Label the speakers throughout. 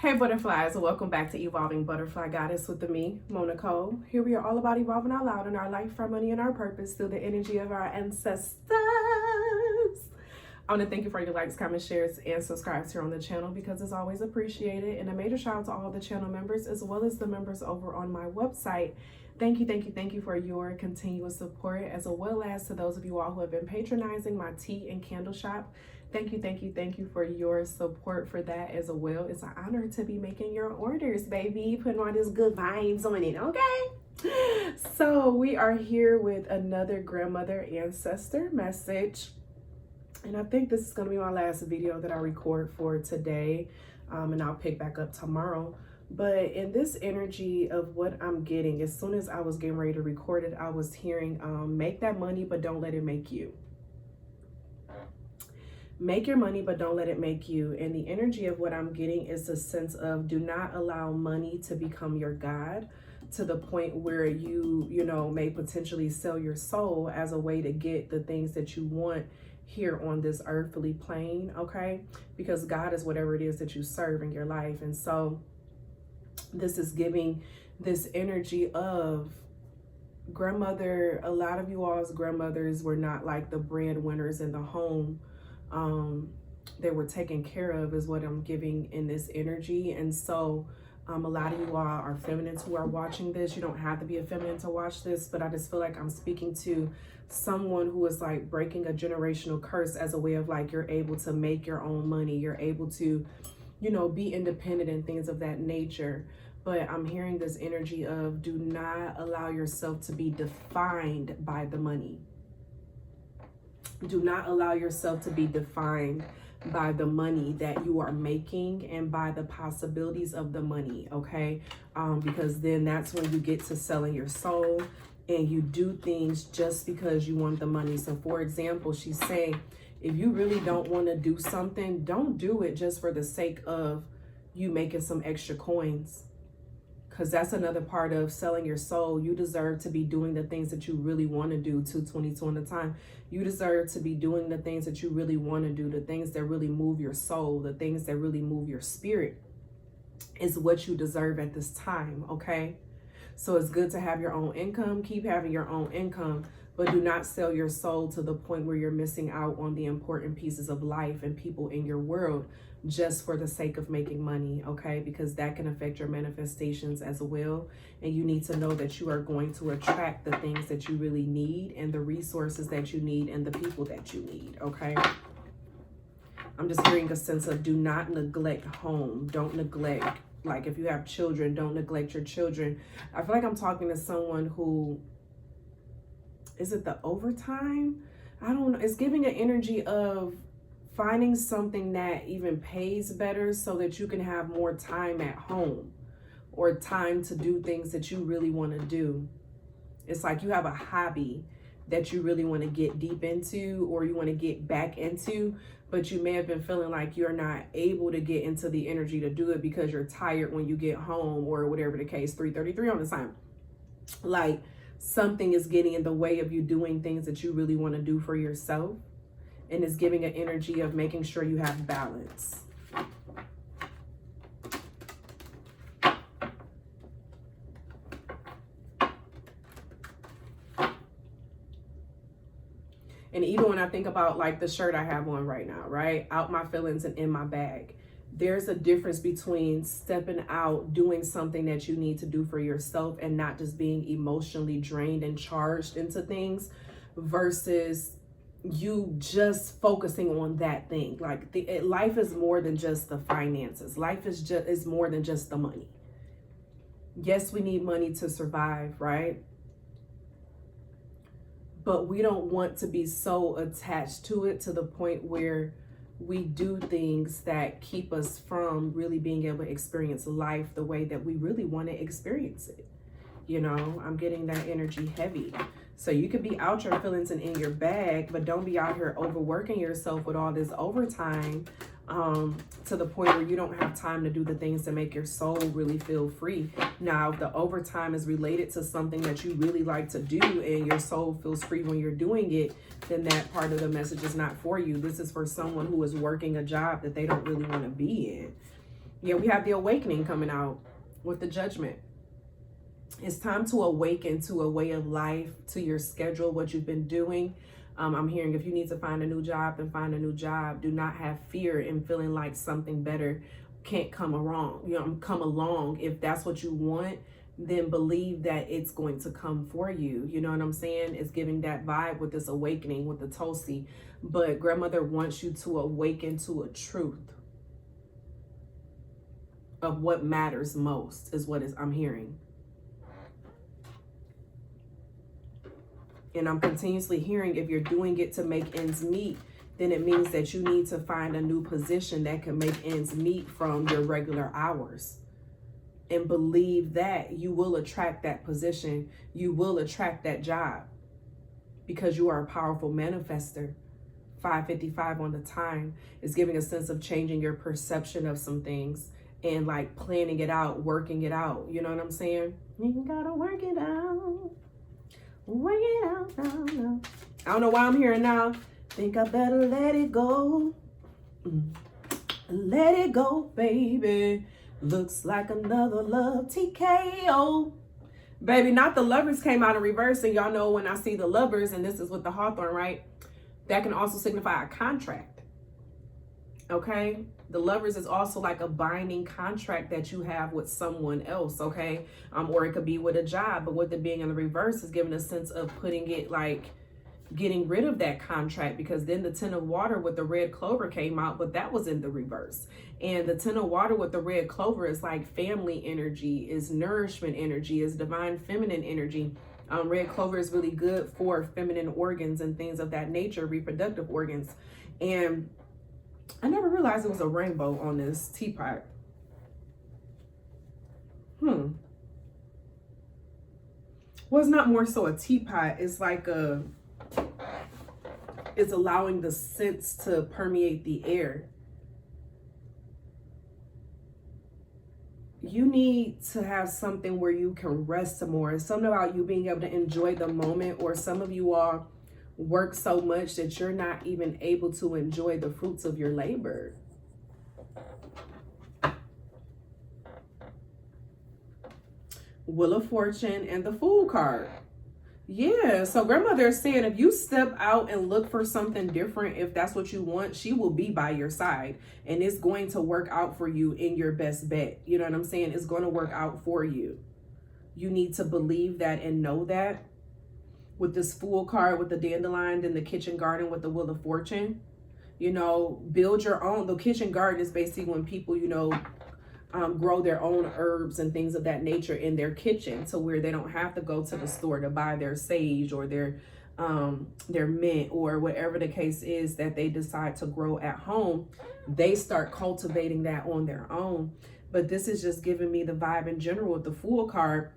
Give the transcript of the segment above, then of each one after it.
Speaker 1: Hey butterflies, welcome back to Evolving Butterfly Goddess with me, Moe Nicole. Here we are all about evolving out loud in our life, our money, and our purpose through the energy of our ancestors. I want to thank you for your likes, comments, shares, and subscribes here on the channel because it's always appreciated. And a major shout out to all the channel members as well as the members over on my website. Thank you for your continuous support, as well as to those of you all who have been patronizing my tea and candle shop. Thank you for your support for that as well. It's an honor to be making your orders, baby. Putting all these good vibes on it, okay? So we are here with another grandmother ancestor message. And I think this is going to be my last video that I record for today. And I'll pick back up tomorrow. But in this energy of what I'm getting, as soon as I was getting ready to record it, I was hearing, make that money, but don't let it make you. Make your money, but don't let it make you. And the energy of what I'm getting is a sense of do not allow money to become your God, to the point where you may potentially sell your soul as a way to get the things that you want here on this earthly plane, okay? Because God is whatever it is that you serve in your life. And so this is giving this energy of grandmother. A lot of you all's grandmothers were not like the breadwinners in the home. They were taken care of is what I'm giving in this energy. And so a lot of you all are feminines who are watching this. You don't have to be a feminine to watch this, but I just feel like I'm speaking to someone who is like breaking a generational curse as a way of like, you're able to make your own money. You're able to, be independent and things of that nature. But I'm hearing this energy of do not allow yourself to be defined by the money. Do not allow yourself to be defined by the money that you are making and by the possibilities of the money, okay? Because then that's when you get to selling your soul and you do things just because you want the money. So for example, she's saying, if you really don't want to do something, don't do it just for the sake of you making some extra coins. Because that's another part of selling your soul. You deserve to be doing the things that you really want to do. 222 on the time. You deserve to be doing the things that you really want to do. The things that really move your soul. The things that really move your spirit is what you deserve at this time, okay? So it's good to have your own income. Keep having your own income. But do not sell your soul to the point where you're missing out on the important pieces of life and people in your world just for the sake of making money, okay? Because that can affect your manifestations as well. And you need to know that you are going to attract the things that you really need and the resources that you need and the people that you need, okay? I'm just hearing a sense of do not neglect home. Don't neglect, like if you have children, don't neglect your children. I feel like I'm talking to someone who, is it the overtime? I don't know. It's giving an energy of finding something that even pays better so that you can have more time at home or time to do things that you really want to do. It's like you have a hobby that you really want to get deep into or you want to get back into, but you may have been feeling like you're not able to get into the energy to do it because you're tired when you get home or whatever the case. 3:33 on the time. Like something is getting in the way of you doing things that you really want to do for yourself. And it's giving an energy of making sure you have balance. And even when I think about like the shirt I have on right now, right? Out my feelings and in my bag. There's a difference between stepping out, doing something that you need to do for yourself and not just being emotionally drained and charged into things versus you just focusing on that thing. Like life is more than just the finances. Life is more than just the money. Yes, we need money to survive, right? But we don't want to be so attached to it to the point where we do things that keep us from really being able to experience life the way that we really want to experience it. I'm getting that energy heavy. So you could be out your feelings and in your bag, but don't be out here overworking yourself with all this overtime to the point where you don't have time to do the things to make your soul really feel free. Now, if the overtime is related to something that you really like to do and your soul feels free when you're doing it, then that part of the message is not for you. This is for someone who is working a job that they don't really want to be in. Yeah, we have the awakening coming out with the Judgment. It's time to awaken to a way of life, to your schedule, what you've been doing. I'm hearing if you need to find a new job, then find a new job. Do not have fear in feeling like something better can't come along. If that's what you want, then believe that it's going to come for you. You know what I'm saying? It's giving that vibe with this awakening with the Tulsi. But grandmother wants you to awaken to a truth of what matters most, is what I'm hearing. And I'm continuously hearing if you're doing it to make ends meet, then it means that you need to find a new position that can make ends meet from your regular hours. And believe that you will attract that position. You will attract that job because you are a powerful manifester. 555 on the time is giving a sense of changing your perception of some things and like planning it out, working it out. You know what I'm saying? You gotta work it out. Work it out now. I don't know why I'm hearing now. Think I better let it go. Let it go, baby. Looks like another love TKO. Baby, not the Lovers came out in reverse. And y'all know when I see the Lovers, and this is with the Hawthorne, right? That can also signify a contract. Okay? The Lovers is also like a binding contract that you have with someone else, okay? Or it could be with a job, but with it being in the reverse is giving a sense of putting it like getting rid of that contract, because then the Ten of Water with the red clover came out, but that was in the reverse. And the Ten of Water with the red clover is like family energy, is nourishment energy, is divine feminine energy. Red clover is really good for feminine organs and things of that nature, reproductive organs. And I never realized it was a rainbow on this teapot. Well, it's not more so a teapot. It's like it's allowing the scents to permeate the air. You need to have something where you can rest some more. It's something about you being able to enjoy the moment, or some of you all work so much that you're not even able to enjoy the fruits of your labor. Wheel of Fortune and the Fool card. Yeah, so grandmother is saying if you step out and look for something different, if that's what you want, she will be by your side and it's going to work out for you in your best bet. You know what I'm saying? It's going to work out for you. You need to believe that and know that. With this Fool card with the dandelion and the kitchen garden with the Wheel of Fortune, you know, build your own. The kitchen garden is basically when people, you know, grow their own herbs and things of that nature in their kitchen, to where they don't have to go to the store to buy their sage or their mint or whatever the case is that they decide to grow at home. They start cultivating that on their own. But this is just giving me the vibe in general with the Fool card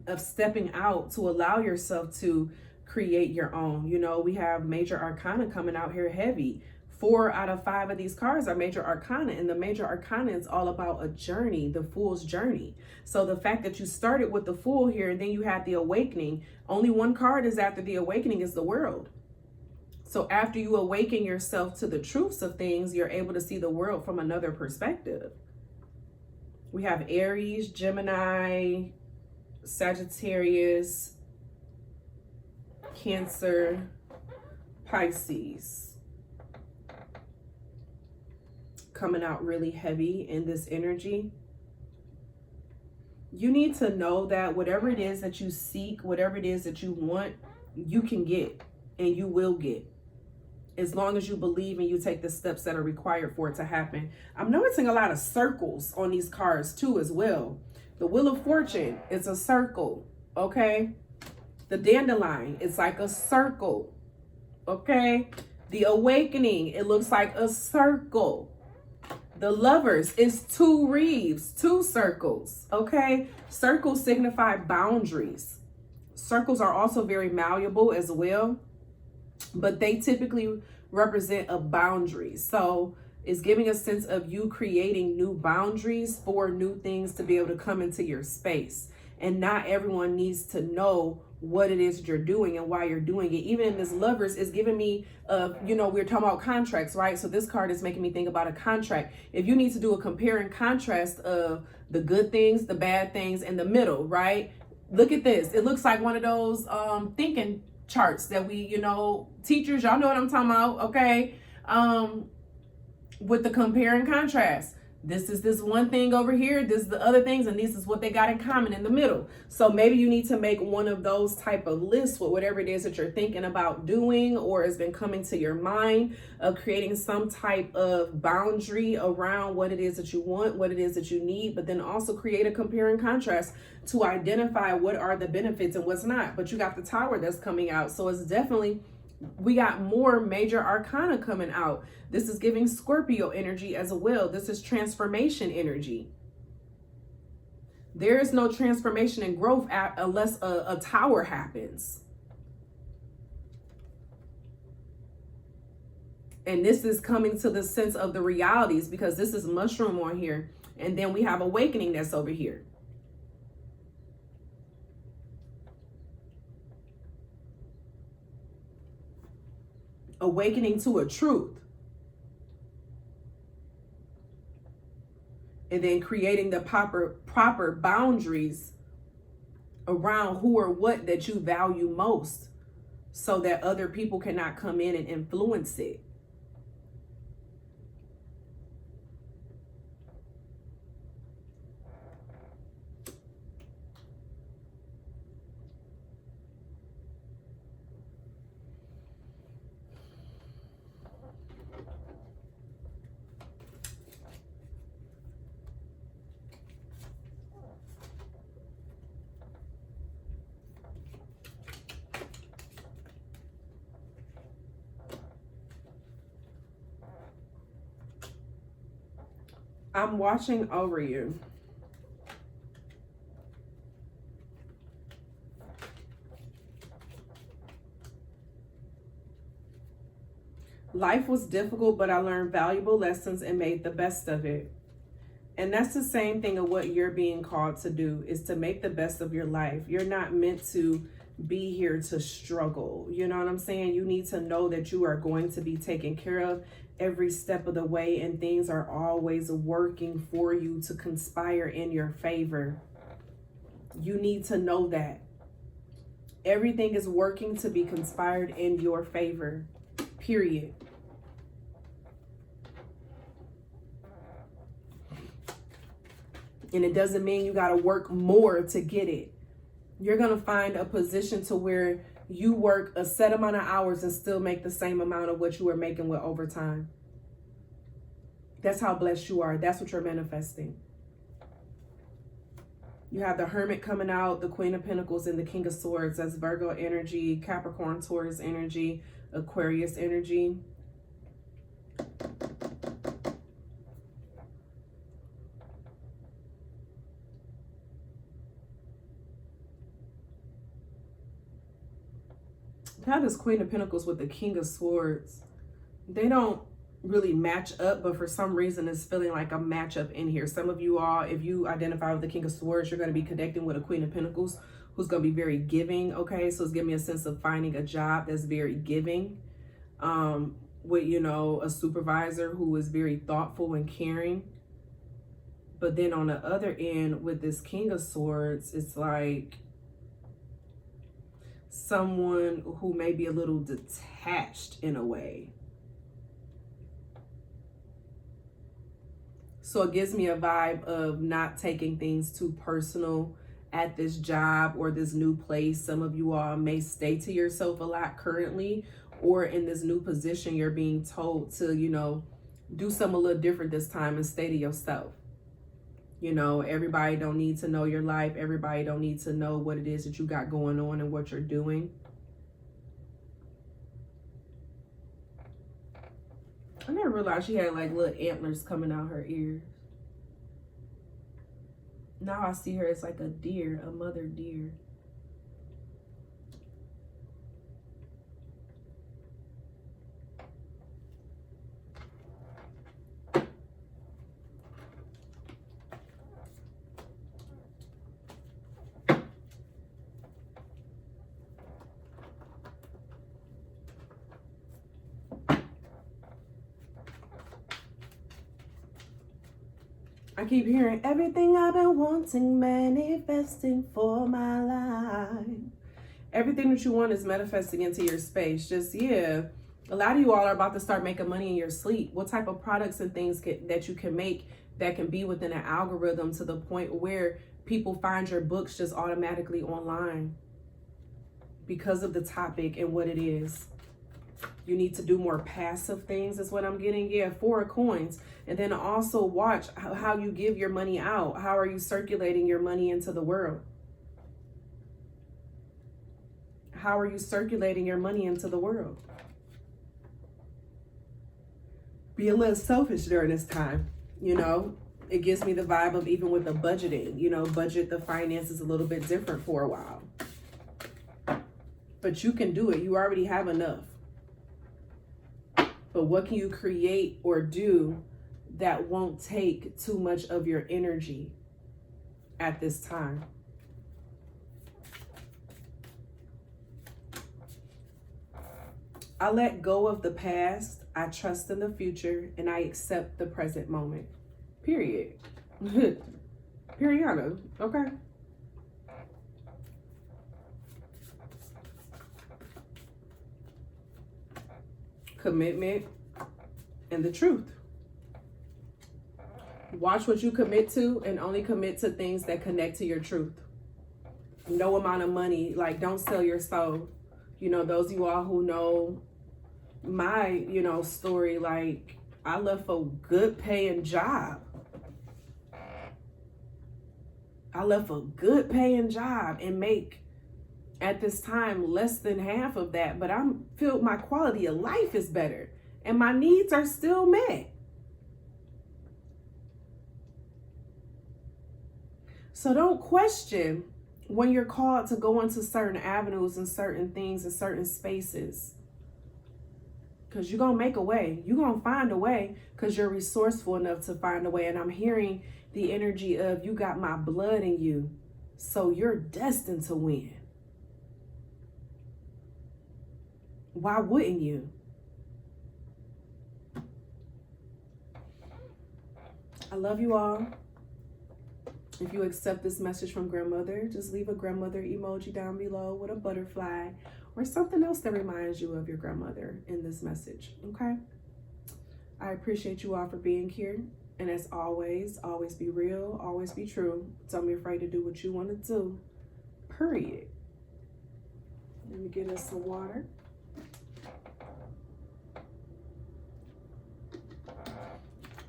Speaker 1: of stepping out to allow yourself to create your own. You know, we have major arcana coming out here heavy. 4 out of 5 of these cards are major arcana, and the major arcana is all about a journey, the Fool's journey. So the fact that you started with the Fool here and then you had the awakening, only one card is after the awakening is the World. So after you awaken yourself to the truths of things, you're able to see the world from another perspective. We have Aries, Gemini, Sagittarius, Cancer, Pisces coming out really heavy in this energy. You need to know that whatever it is that you seek, whatever it is that you want, you can get and you will get, as long as you believe and you take the steps that are required for it to happen. I'm noticing a lot of circles on these cards too as well. The Wheel of Fortune, it's a circle, okay? The dandelion, it's like a circle, okay? The awakening, it looks like a circle. The Lovers is 2 wreaths, 2 circles, okay? Circles signify boundaries. Circles are also very malleable as well, but they typically represent a boundary. So it's giving a sense of you creating new boundaries for new things to be able to come into your space. And not everyone needs to know what it is that you're doing and why you're doing it. Even in this Lovers, is giving me, you know, we're talking about contracts, right? So this card is making me think about a contract. If you need to do a compare and contrast of the good things, the bad things, and the middle, right? Look at this. It looks like one of those thinking charts that we, you know, teachers, y'all know what I'm talking about, okay? With the compare and contrast. This is this one thing over here, this is the other things, and this is what they got in common in the middle. So maybe you need to make one of those type of lists with whatever it is that you're thinking about doing or has been coming to your mind, of creating some type of boundary around what it is that you want, what it is that you need, but then also create a compare and contrast to identify what are the benefits and what's not. But you got the Tower that's coming out, so it's definitely, we got more major arcana coming out. This is giving Scorpio energy as well. This is transformation energy. There is no transformation and growth unless a tower happens. And this is coming to the sense of the realities, because this is mushroom on here. And then we have awakening that's over here. Awakening to a truth. And then creating the proper boundaries around who or what that you value most, so that other people cannot come in and influence it. I'm watching over you. Life was difficult, but I learned valuable lessons and made the best of it. And that's the same thing of what you're being called to do, is to make the best of your life. You're not meant to be here to struggle. You know what I'm saying? You need to know that you are going to be taken care of every step of the way, and things are always working for you to conspire in your favor. You need to know that everything is working to be conspired in your favor, period. And it doesn't mean you got to work more to get it. You're going to find a position to where you work a set amount of hours and still make the same amount of what you were making with overtime. That's how blessed you are. That's what you're manifesting. You have the Hermit coming out, the Queen of Pentacles, and the King of Swords. That's Virgo energy, Capricorn, Taurus energy, Aquarius energy. You have this Queen of Pentacles with the King of Swords. They don't really match up, but for some reason it's feeling like a matchup in here. Some of you all, if you identify with the King of Swords, you're going to be connecting with a Queen of Pentacles who's going to be very giving. Okay, so it's giving me a sense of finding a job that's very giving, with, you know, a supervisor who is very thoughtful and caring. But then on the other end with this King of Swords, it's like someone who may be a little detached in a way. So it gives me a vibe of not taking things too personal at this job or this new place. Some of you all may stay to yourself a lot currently, or in this new position, you're being told to, you know, do something a little different this time and stay to yourself. You know, everybody don't need to know your life. Everybody don't need to know what it is that you got going on and what you're doing. I never realized she had like little antlers coming out her ears. Now I see her as like a deer, a mother deer. I keep hearing everything I've been wanting, manifesting for my life. Everything that you want is manifesting into your space. Just, yeah. A lot of you all are about to start making money in your sleep. What type of products and things that you can make that can be within an algorithm to the point where people find your books just automatically online because of the topic and what it is. You need to do more passive things is what I'm getting. Yeah, 4 of coins. And then also watch how you give your money out. How are you circulating your money into the world? How are you circulating your money into the world? Be a little selfish during this time, you know. It gives me the vibe of even with the budgeting, you know, budget the finances a little bit different for a while. But you can do it. You already have enough. But what can you create or do that won't take too much of your energy at this time? I let go of the past, I trust in the future, and I accept the present moment. Period. Period. Okay. Commitment and the truth. Watch what you commit to and only commit to things that connect to your truth. No amount of money, like don't sell your soul. You know, those of you all who know my, you know, story, like I left a good paying job. I left a good paying job and make at this time less than half of that, but I feel my quality of life is better and my needs are still met. So don't question when you're called to go into certain avenues and certain things and certain spaces, because you're going to make a way. You're going to find a way because you're resourceful enough to find a way. And I'm hearing the energy of you got my blood in you, so you're destined to win. Why wouldn't you? I love you all. If you accept this message from grandmother, just leave a grandmother emoji down below with a butterfly or something else that reminds you of your grandmother in this message, okay? I appreciate you all for being here. And as always be real, always be true. Don't be afraid to do what you want to do, period. Let me get us some water.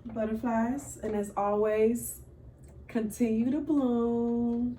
Speaker 1: Butterflies, and as always, continue to bloom.